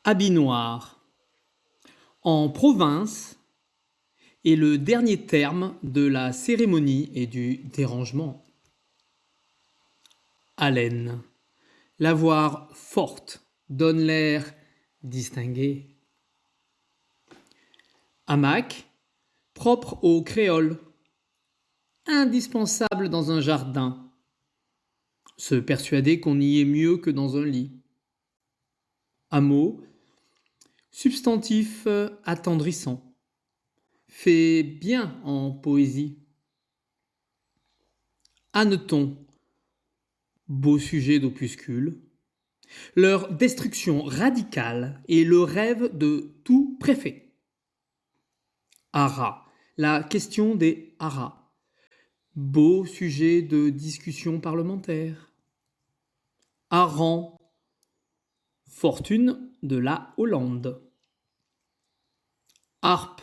Habit noir. En province est le dernier terme de la cérémonie et du dérangement. Haleine. La voix forte donne l'air distingué. Hamac, propre aux créoles. Indispensable dans un jardin. Se persuader qu'on y est mieux que dans un lit. Hameau, substantif attendrissant. Fait bien en poésie. Hanneton, beau sujet d'opuscule. Leur destruction radicale est le rêve de tout préfet. Haras, la question des haras. Beau sujet de discussion parlementaire. Hareng, fortune de la Hollande. Harpe,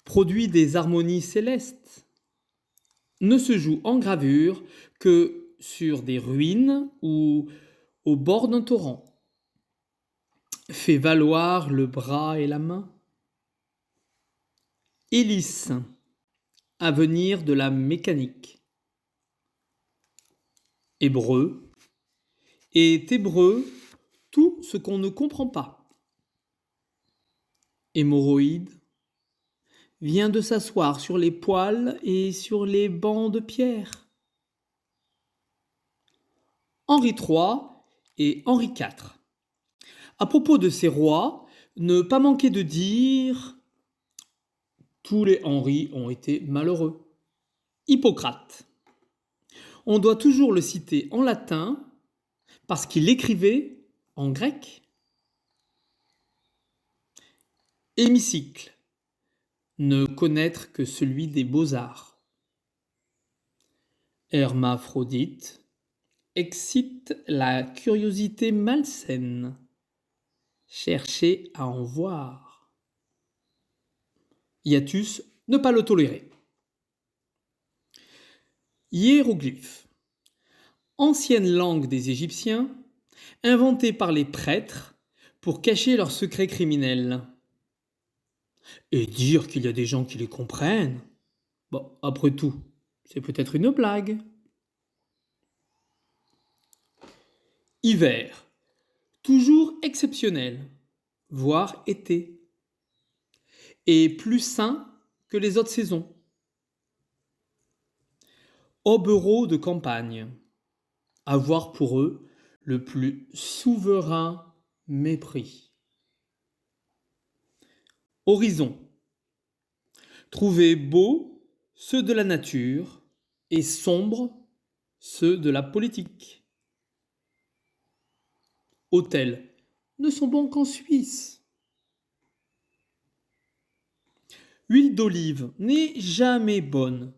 produit des harmonies célestes, ne se joue en gravure que sur des ruines ou au bord d'un torrent. Fait valoir le bras et la main. Hélice, avenir de la mécanique. Hébreu, est hébreu tout ce qu'on ne comprend pas. Hémorroïde, vient de s'asseoir sur les poils et sur les bancs de pierre. Henri III et Henri IV. À propos de ces rois, ne pas manquer de dire « Tous les Henri ont été malheureux ». Hippocrate. On doit toujours le citer en latin parce qu'il écrivait en grec. Hémicycle. Ne connaître que celui des beaux-arts. Hermaphrodite excite la curiosité malsaine. Chercher à en voir. Hiatus, ne pas le tolérer. Hiéroglyphe. Ancienne langue des Égyptiens, inventée par les prêtres pour cacher leurs secrets criminels. Et dire qu'il y a des gens qui les comprennent, bon, après tout, c'est peut-être une blague. Hiver, toujours exceptionnel, voire été, et plus sain que les autres saisons. Hobereaux de campagne, avoir pour eux le plus souverain mépris. Horizon, trouver beau ceux de la nature et sombre ceux de la politique. Hôtels ne sont bons qu'en Suisse. Huile d'olive n'est jamais bonne.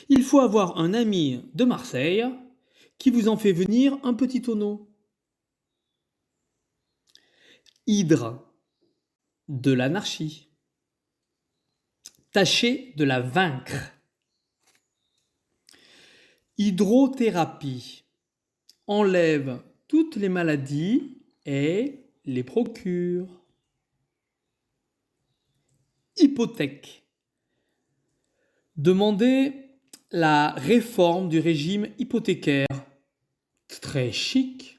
Il faut avoir un ami de Marseille qui vous en fait venir un petit tonneau. Hydre, de l'anarchie. Tâchez de la vaincre. Hydrothérapie, enlève toutes les maladies et les procure. Hypothèque, demander la réforme du régime hypothécaire. Très chic.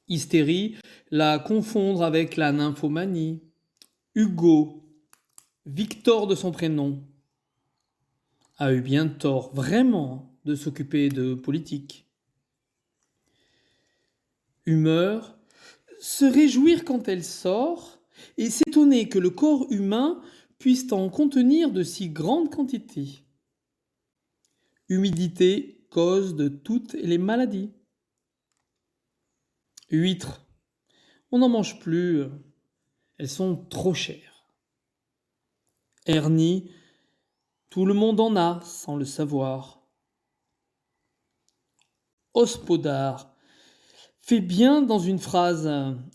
Hystérie, la confondre avec la nymphomanie. Hugo, Victor de son prénom, a eu bien tort, vraiment, de s'occuper de politique. Humeur, se réjouir quand elle sort et s'étonner que le corps humain puisse en contenir de si grandes quantités. Humidité, cause de toutes les maladies. Huîtres, on n'en mange plus, elles sont trop chères. Hernie, tout le monde en a sans le savoir. Hospodar, fait bien dans une phrase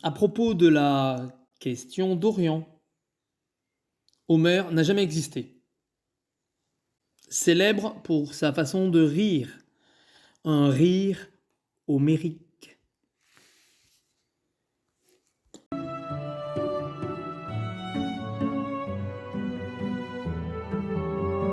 à propos de la question d'Orient. Homère n'a jamais existé. Célèbre pour sa façon de rire, un rire homérique.